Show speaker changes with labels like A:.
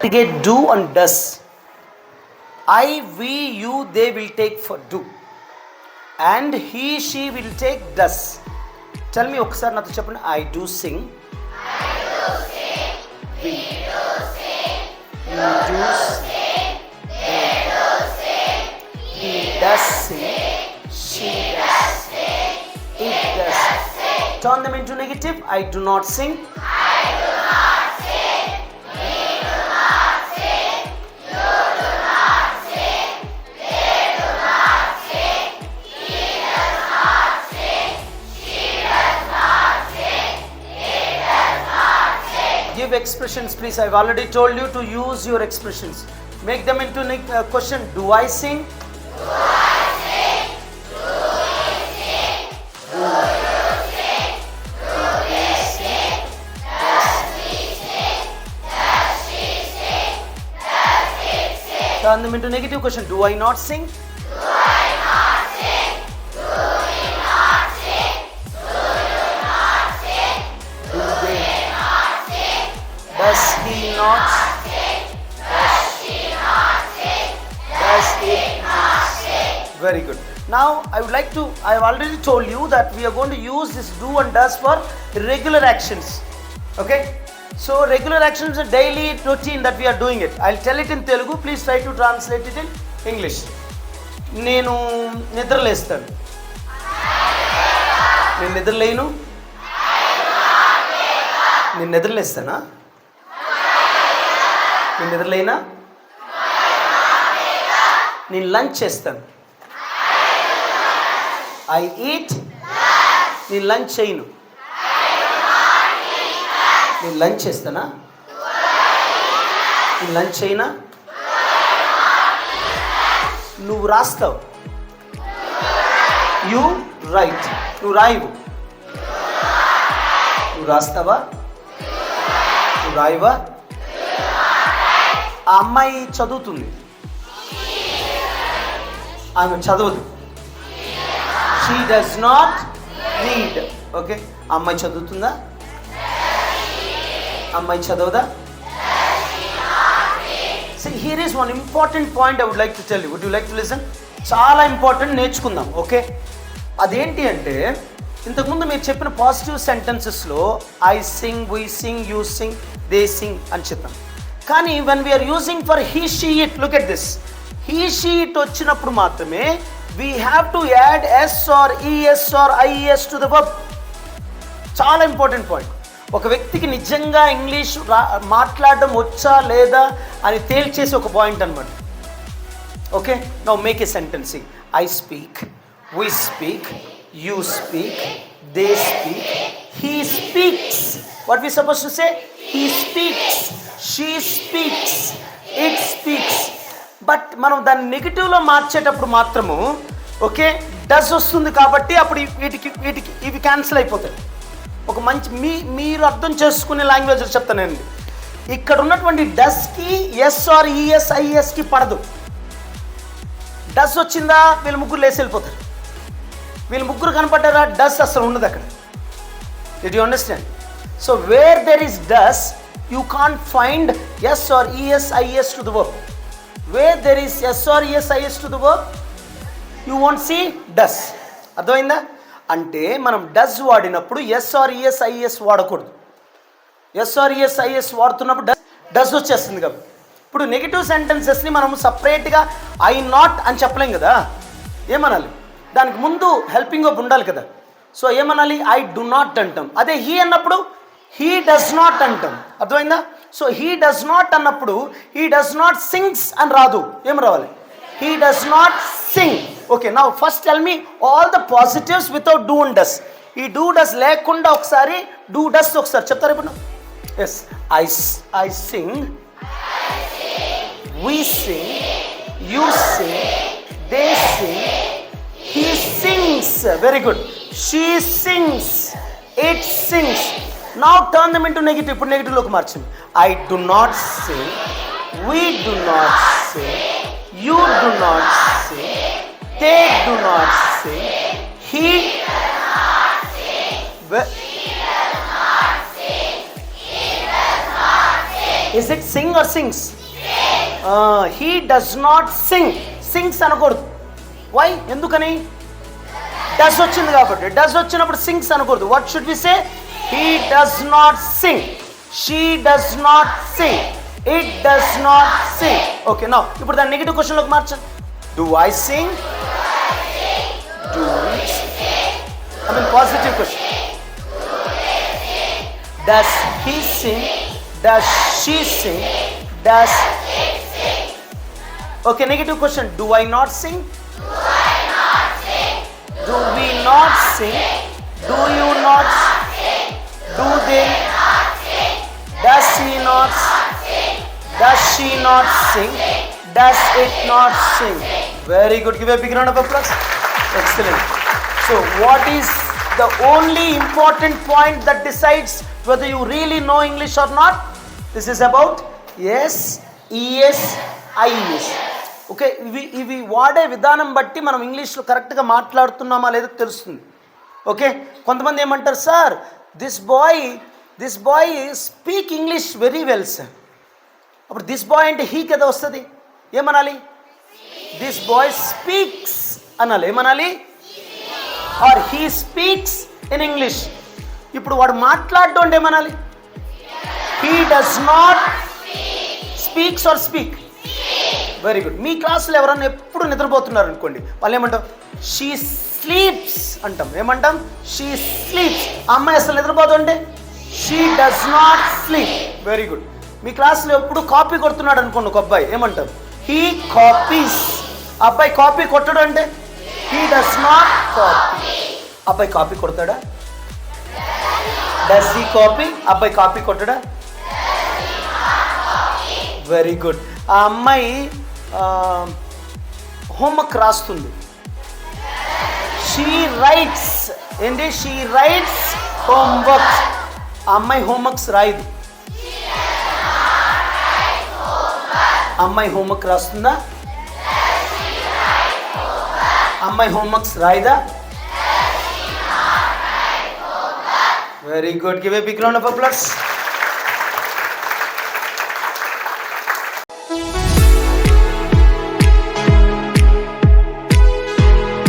A: Get do and does. I, we, you, they will take for do. And he, she will take does. Tell me ఒకసారి నాతో చెప్పండి. I do sing. We do sing. You do sing. They do sing. He does sing. She does sing. It does sing. Turn them into negative. I do not sing. Give expressions, please. I've already told you to use your expressions. Make them into a question. Do I sing? Do I sing? Do we sing? Do you sing? Do we sing? Does he sing? Does she sing? Does it sing? Turn them into negative question. Do I not sing? Does he not sing? Does she not sing? Does it not sing? Very good. Now I would like to, I have already told you that we are going to use this do and does for regular actions. Okay? So regular actions are daily routine that we are doing it. I'll tell it in Telugu. Please try to translate it in English. నేను నిద్రలేస్తాను. నేను నిద్రలేను. నేను నిద్రలేస్తానా? నేను నిద్రలేనా? నేను lunch చేస్తాను. I eat. నేను lunch చేయను. నేను lunch చేస్తానా? నేను లంచ్ చేయనా? నువ్వు రాస్తావు. You right. నువ్వు రాయవు. నువ్వు రాస్తావా? నువ్వు రాయవా? ఆ అమ్మాయి చదువుతుంది. ఆమె చదవదు. She does not read. Okay, అమ్మాయి చదువుతుందా? అమ్మాయి చదవదా? See, here is one important point I would like to tell you. Would you like to listen? చాలా ఇంపార్టెంట్, నేర్చుకుందాం. ఓకే, అదేంటి అంటే ఇంతకుముందు మీరు చెప్పిన పాజిటివ్ సెంటెన్సెస్లో I sing, we sing, you sing, they sing అని చెప్పాం. కానీ when we are using for he, she, it, look at this. He, she, it వచ్చినప్పుడు మాత్రమే we have to add s or es or ies to the verb. చాలా important point. ఒక వ్యక్తికి నిజంగా English మాట్లాడడం వచ్చా లేదా అని తేల్చేసి ఒక పాయింట్ అనమాట. Okay, now make a sentence. I speak, we speak, you speak, they speak, he speaks. What we supposed to say? He speaks, she speaks, it speaks. But మనం దాన్ని నెగిటివ్లో మార్చేటప్పుడు మాత్రము ఓకే డస్ వస్తుంది కాబట్టి అప్పుడు వీటికి ఇవి క్యాన్సిల్ అయిపోతాయి. ఒక మంచి మీరు అర్థం చేసుకునే లాంగ్వేజ్ చెప్తానండి. ఇక్కడ ఉన్నటువంటి డస్కి ఎస్ ఆర్ ఈఎస్ ఐఎస్కి పడదు. డస్ వచ్చిందా వీళ్ళు ముగ్గురు లేసి వెళ్ళిపోతారు. వీళ్ళు ముగ్గురు కనపడ్డారా డస్ అసలు ఉండదు అక్కడ. Did you understand? So where there is does you can't find s or es is to the verb. Where there is s or es is to the verb you want see does. అర్థమైందా? అంటే మనం does వాడినప్పుడు s or es is వాడకూడదు. S or es is వాడుతున్నప్పుడు does వచ్చేస్తుంది కాబట్టి. ఇప్పుడు negative సెంటెన్సెస్ని మనం సపరేట్గా ఐ నాట్ అని చెప్పలేం కదా. ఏమనాలి? దానికి ముందు హెల్పింగ్ వర్బ్ ఉండాలి కదా. సో ఏమనాలి? ఐ డు నాట్ అంటాం. అదే హీ అన్నప్పుడు హీ డస్ నాట్ అంటాం. అర్థమైందా? సో హీ డస్ నాట్ అన్నప్పుడు హీ డస్ నాట్ సింగ్స్ అని రాదు. ఏం రావాలి? He does not sing. Okay, now first tell me all the positives without do and does. ఈ డూ డస్ లేకుండా ఒకసారి డూ డస్ ఒకసారి చెప్తారు ఇప్పుడు. Yes, I sing, we sing, you sing, they sing, he sings. Very good. She sings, it sings. Now turn them into negative. ఇప్పుడు negative లోకి మార్చండి. I do not sing, we do not sing, you do not sing, they do not sing, he does not sing, she does not sing, he does not sing, Is it sing or sings? He does not sing. Sings అనకూడదు. Why? ఎందుకని? Does వచ్చింది కాబట్టి. Does వచ్చినప్పుడు sings అనకూడదు. What should we say? He does not sing. She does not sing. It does not sing. Okay, now ఇప్పుడు దాన్ని negative క్వశ్చన్లోకి మార్చండి. Do I sing? Do we sing? I mean positive question. Does he sing? Does she sing? Does it sing? Okay, negative question. Do I not sing? Do I not sing? Do we not sing? Do you not sing? Do they not sing? Does he not sing? Does she not sing? Does it not sing? Very good. Give a big round of applause. Excellent. So, what is the only important point that decides whether you really know English or not? This is about yes, es, is. Okay, ఇవి వాడే విధానం బట్టి మనం ఇంగ్లీష్లో కరెక్ట్గా మాట్లాడుతున్నామా లేదో తెలుస్తుంది. Okay, కొంతమంది ఏమంటారు, sir this boy speak English very well sir. అప్పుడు దిస్ బాయ్ అంటే హీ కదా వస్తుంది, ఏమనాలి? దిస్ బాయ్ స్పీక్స్ అనాలి. ఏమనాలి? Or he speaks in English. ఇప్పుడు వాడు మాట్లాడడం అంటే ఏమనాలి? He does not speaks or speak. Very good. మీ క్లాసులో ఎవరన్నా ఎప్పుడు నిద్రపోతున్నారు అనుకోండి, వాళ్ళు ఏమంటాం? షీ స్లీప్స్ అంటాం. ఏమంటాం? She sleeps. ఆ అమ్మాయి అసలు నిద్రపోతుంటే she does not sleep. Very good. మీ క్లాసులో ఎప్పుడు కాపీ కొడుతున్నాడు అనుకోండి ఒక అబ్బాయి, ఏమంటాం? He copies. అబ్బాయి కాపీ కొట్టడు అంటే హీ డస్ నాట్ కాపీ. అబ్బాయి కాపీ కొడతాడా? Does he copy? అబ్బాయి కాపీ కొట్టడా? Very good. ఆ అమ్మాయి హోంవర్క్ రాస్తుంది. She writes. ఏంటి? She writes homework. ఆ అమ్మాయి హోంవర్క్స్ రాయదు. అమ్మాయి హోంవర్క్ రాస్తుందా? అమ్మాయి హోంవర్క్స్ రాయదా? Very good. Give a big round of applause.